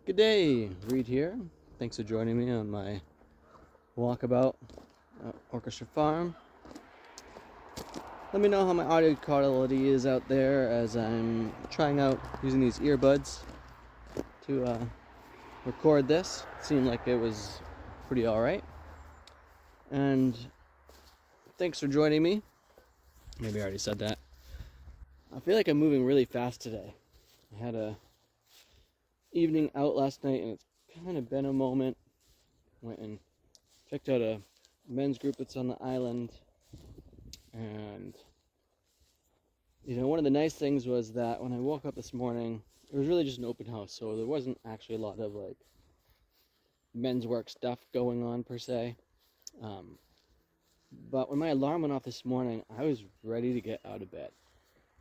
Good day, Reed here. Thanks for joining me on my walkabout at Orchestra Farm. Let me know how my audio quality is out there as I'm trying out using these earbuds to record this. It seemed like it was pretty alright. And thanks for joining me. Maybe I already said that. I feel like I'm moving really fast today. I had a evening out last night and it's kind of been a moment. Went and checked out a men's group that's on the island, and one of the nice things was that when I woke up this morning, it was really just an open house, so there wasn't actually a lot of like men's work stuff going on per se. But when my alarm went off this morning, I was ready to get out of bed.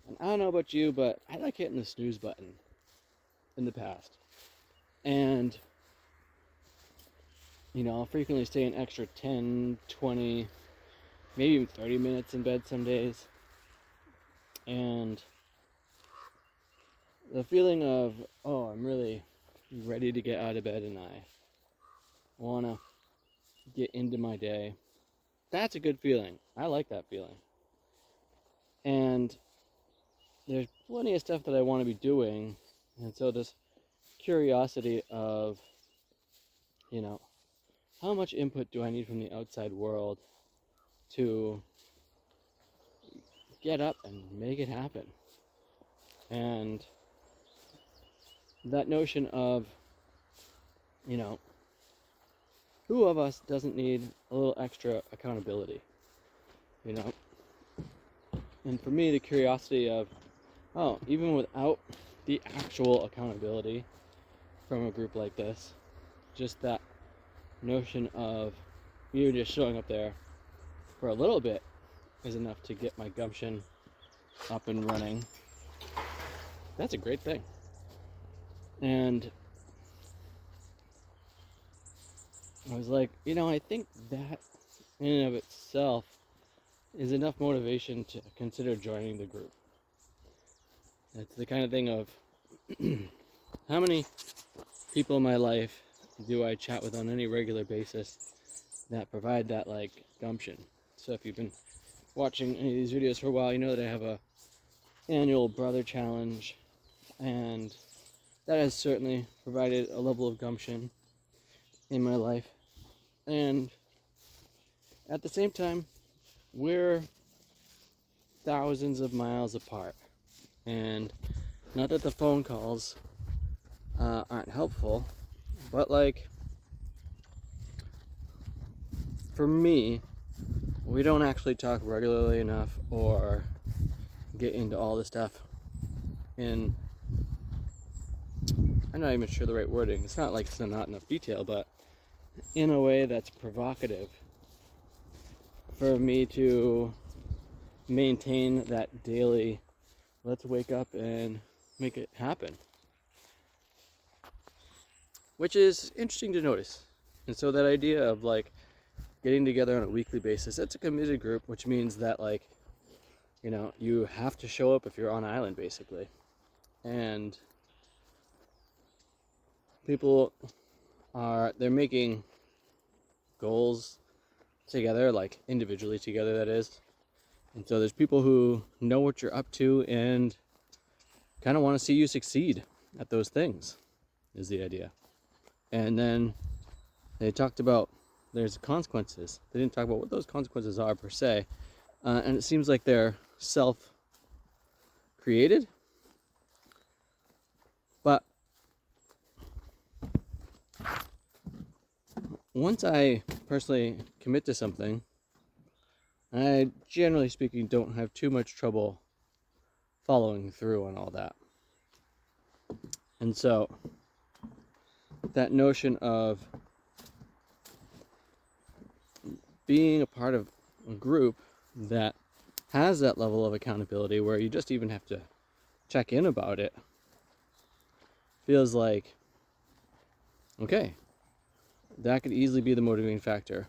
And I don't know about you, but I like hitting the snooze button in the past. And I'll frequently stay an extra 10, 20, maybe even 30 minutes in bed some days. And the feeling of, oh, I'm really ready to get out of bed and I want to get into my day, that's a good feeling. I like that feeling. And there's plenty of stuff that I want to be doing. And so this curiosity of, how much input do I need from the outside world to get up and make it happen? And that notion of, who of us doesn't need a little extra accountability? And for me, the curiosity of, oh, even without the actual accountability from a group like this, just that notion of you just showing up there for a little bit is enough to get my gumption up and running. That's a great thing. And I was like, I think that in and of itself is enough motivation to consider joining the group. It's the kind of thing of how many people in my life do I chat with on any regular basis that provide that like gumption. So if you've been watching any of these videos for a while, you know that I have a annual brother challenge, and that has certainly provided a level of gumption in my life. And at the same time, we're thousands of miles apart, and not that the phone calls aren't helpful, but like for me, we don't actually talk regularly enough or get into all this stuff in, I'm not even sure the right wording, it's not like it's not enough detail, but in a way that's provocative for me to maintain that daily, let's wake up and make it happen, which is interesting to notice. And so that idea of like getting together on a weekly basis, that's a committed group, which means that like, you have to show up if you're on island basically. And people they're making goals together, like individually together, that is. And so there's people who know what you're up to and kind of want to see you succeed at those things, is the idea. And then they talked about there's consequences. They didn't talk about what those consequences are per se. And it seems like they're self-created. But once I personally commit to something, I, generally speaking, don't have too much trouble following through on all that. And so that notion of being a part of a group that has that level of accountability where you just even have to check in about it feels like, okay, that could easily be the motivating factor,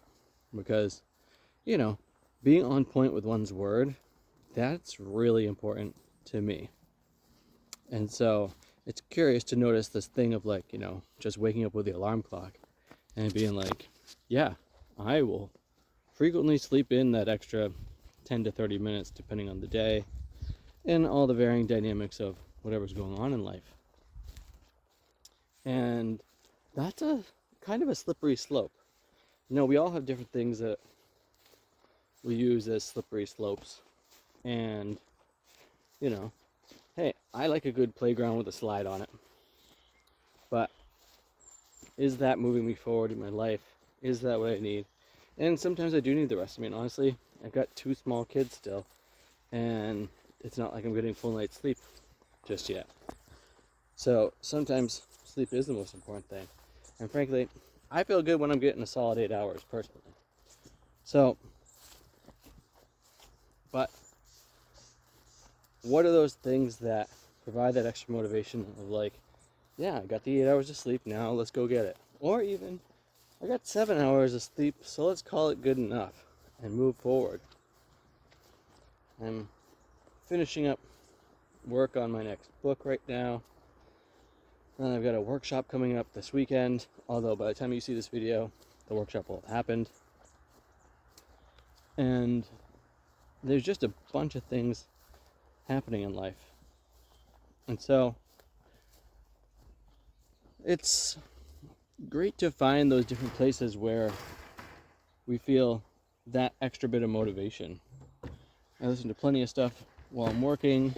because being on point with one's word, that's really important to me. And so it's curious to notice this thing of like, just waking up with the alarm clock and being like, yeah, I will frequently sleep in that extra 10 to 30 minutes depending on the day and all the varying dynamics of whatever's going on in life. And that's a kind of a slippery slope. We all have different things that we use as slippery slopes. And, hey, I like a good playground with a slide on it. But is that moving me forward in my life? Is that what I need? And sometimes I do need the rest. Honestly, I've got 2 small kids still. And it's not like I'm getting full night's sleep just yet. So sometimes sleep is the most important thing. And frankly, I feel good when I'm getting a solid 8 hours personally. So, but what are those things that provide that extra motivation of like, yeah, I got the 8 hours of sleep, now let's go get it. Or even, I got 7 hours of sleep, so let's call it good enough and move forward. I'm finishing up work on my next book right now. And I've got a workshop coming up this weekend, although by the time you see this video, the workshop will have happened. And there's just a bunch of things happening in life. And so it's great to find those different places where we feel that extra bit of motivation. I listen to plenty of stuff while I'm working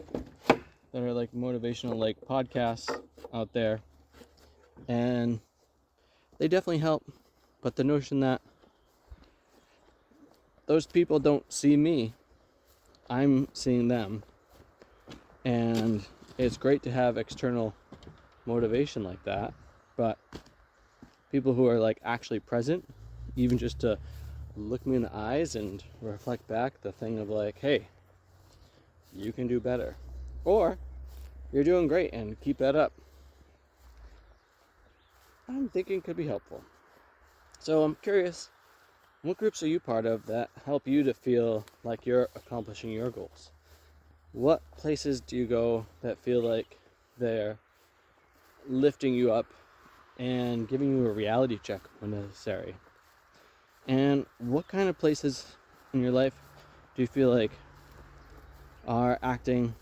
that are like motivational, like podcasts out there, and they definitely help. But the notion that those people don't see me, I'm seeing them, and it's great to have external motivation like that, but people who are like actually present, even just to look me in the eyes and reflect back the thing of like, hey, you can do better, or you're doing great and keep that up, I'm thinking could be helpful. So I'm curious, what groups are you part of that help you to feel like you're accomplishing your goals? What places do you go that feel like they're lifting you up and giving you a reality check when necessary? And what kind of places in your life do you feel like are acting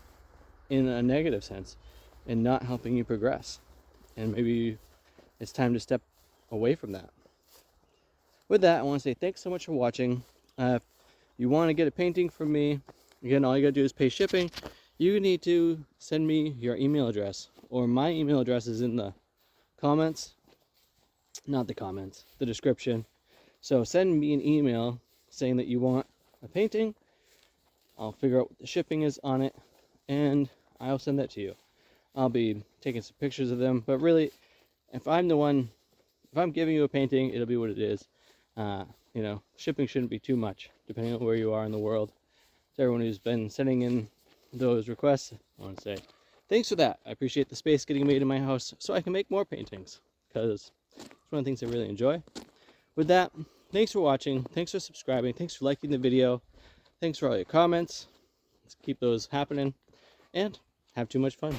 in a negative sense and not helping you progress? And maybe it's time to step away from that. With that, I want to say thanks so much for watching. If you want to get a painting from me, again, all you gotta do is pay shipping. You need to send me your email address, or my email address is in the comments, not the comments, the description. So send me an email saying that you want a painting. I'll figure out what the shipping is on it, and I'll send that to you. I'll be taking some pictures of them, but really, if I'm giving you a painting, it'll be what it is. Shipping shouldn't be too much, depending on where you are in the world. To everyone who's been sending in those requests, I want to say thanks for that. I appreciate the space getting made in my house so I can make more paintings, because it's one of the things I really enjoy. With that, thanks for watching, thanks for subscribing, thanks for liking the video, thanks for all your comments. Let's keep those happening, and have too much fun.